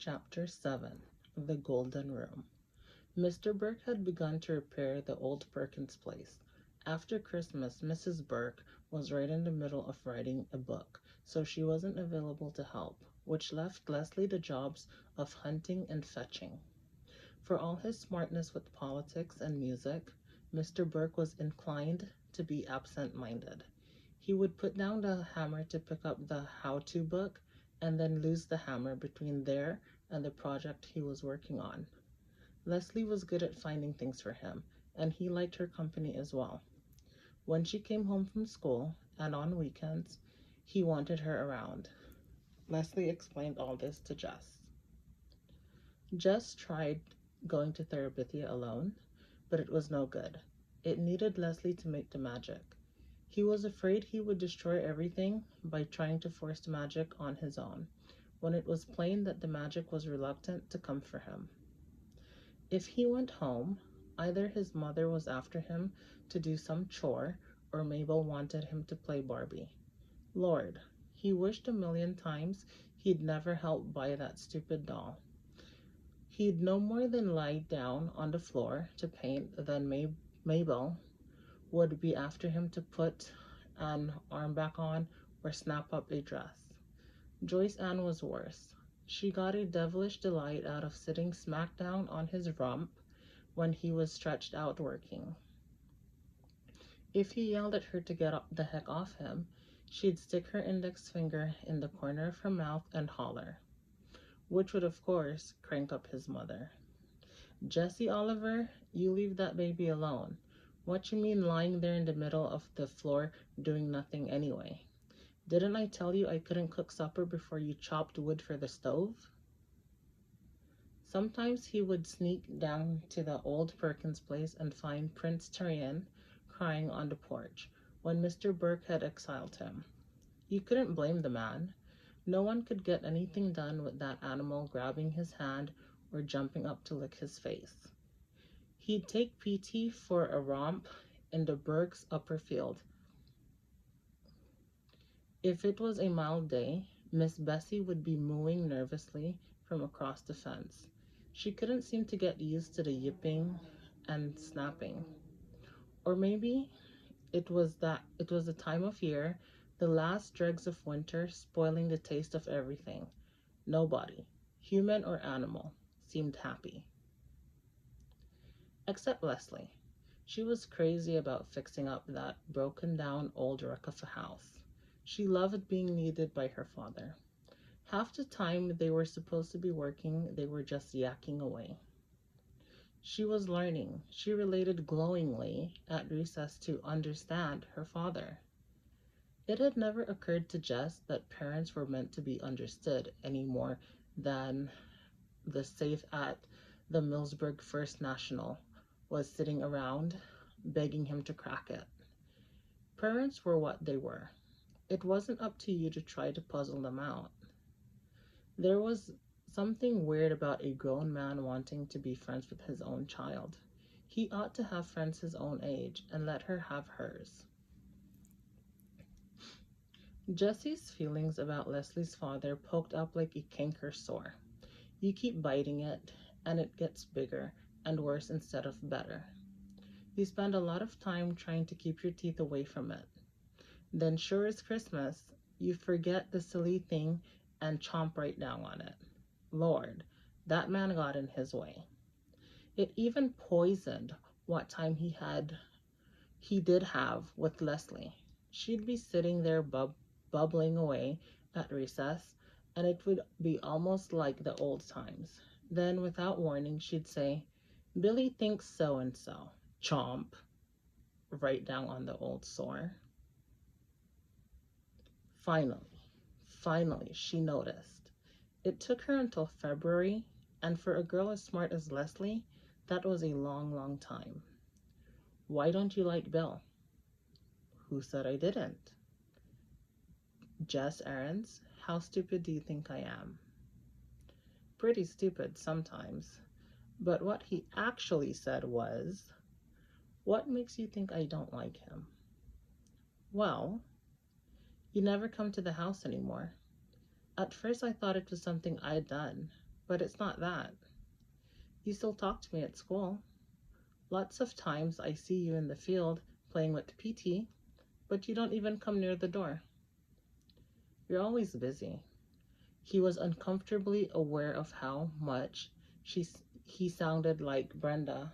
Chapter 7. The Golden Room. Mr. Burke had begun to repair the old Perkins place. After Christmas, Mrs. Burke was right in the middle of writing a book, so she wasn't available to help, which left Leslie the jobs of hunting and fetching. For all his smartness with politics and music, Mr. Burke was inclined to be absent-minded. He would put down the hammer to pick up the how-to book and then lose the hammer between there and the project he was working on. Leslie was good at finding things for him, and he liked her company as well. When she came home from school and on weekends, he wanted her around. Leslie explained all this to Jess. Jess tried going to Terabithia alone, but it was no good. It needed Leslie to make the magic. He was afraid he would destroy everything by trying to force the magic on his own, when it was plain that the magic was reluctant to come for him. If he went home, either his mother was after him to do some chore, or Mabel wanted him to play Barbie. Lord, he wished a million times he'd never helped buy that stupid doll. He'd no more than lie down on the floor to paint than Mabel would be after him to put an arm back on or snap up a dress. Joyce Ann was worse. She got a devilish delight out of sitting smack down on his rump when he was stretched out working. If he yelled at her to get the heck off him, she'd stick her index finger in the corner of her mouth and holler, which would of course crank up his mother. Jessie Oliver, you leave that baby alone. What you mean lying there in the middle of the floor doing nothing anyway? Didn't I tell you I couldn't cook supper before you chopped wood for the stove? Sometimes he would sneak down to the old Perkins place and find Prince Tyrion crying on the porch when Mr. Burke had exiled him. You couldn't blame the man. No one could get anything done with that animal grabbing his hand or jumping up to lick his face. He'd take PT for a romp in the Burke's upper field. If it was a mild day, Miss Bessie would be mooing nervously from across the fence. She couldn't seem to get used to the yipping and snapping. Or maybe it was the time of year, the last dregs of winter spoiling the taste of everything. Nobody, human or animal, seemed happy. Except Leslie. She was crazy about fixing up that broken down old wreck of a house. She loved being needed by her father. Half the time they were supposed to be working, they were just yakking away. She was learning. She related glowingly at recess to understand her father. It had never occurred to Jess that parents were meant to be understood any more than the safe at the Millsburg First National was sitting around begging him to crack it. Parents were what they were. It wasn't up to you to try to puzzle them out. There was something weird about a grown man wanting to be friends with his own child. He ought to have friends his own age and let her have hers. Jessie's feelings about Leslie's father poked up like a canker sore. You keep biting it, and it gets bigger and worse instead of better. You spend a lot of time trying to keep your teeth away from it. Then sure as Christmas, you forget the silly thing and chomp right down on it. Lord, that man got in his way. It even poisoned what time he did have with Leslie. She'd be sitting there bubbling away at recess, and it would be almost like the old times. Then, without warning, she'd say, Billy thinks so-and-so. Chomp. Right down on the old sore. Finally, she noticed. It took her until February, and for a girl as smart as Leslie, that was a long, long time. Why don't you like Bill? Who said I didn't? Jess Aarons, how stupid do you think I am? Pretty stupid sometimes. But what he actually said was, what makes you think I don't like him? Well, you never come to the house anymore. At first I thought it was something I'd done, But it's not that. You still talk to me at school. Lots of times I see you in the field playing with PT, but you don't even come near the door. You're always busy. He was uncomfortably aware of how much he sounded like Brenda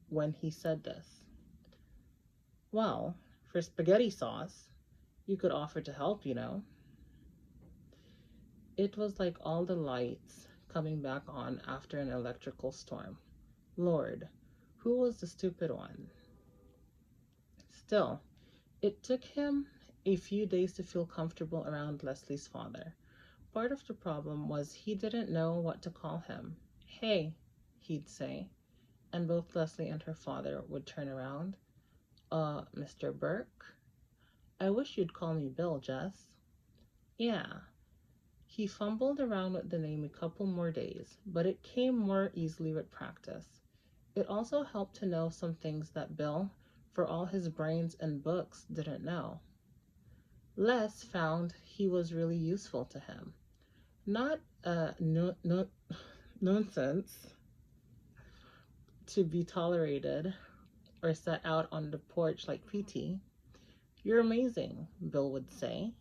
when he said this. Well, for spaghetti sauce, you could offer to help, you know. It was like all the lights coming back on after an electrical storm. Lord, who was the stupid one? Still, it took him a few days to feel comfortable around Leslie's father. Part of the problem was he didn't know what to call him. Hey, he'd say, and both Leslie and her father would turn around. Mr. Burke? I wish you'd call me Bill, Jess. Yeah. He fumbled around with the name a couple more days, but it came more easily with practice. It also helped to know some things that Bill, for all his brains and books, didn't know. Les found he was really useful to him. Not nonsense to be tolerated or set out on the porch like PT. You're amazing, Bill would say.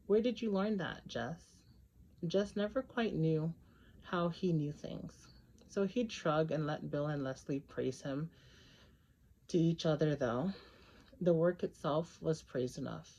Where did you learn that, Jess? Jess never quite knew how he knew things. So he'd shrug and let Bill and Leslie praise him to each other, though. The work itself was praise enough.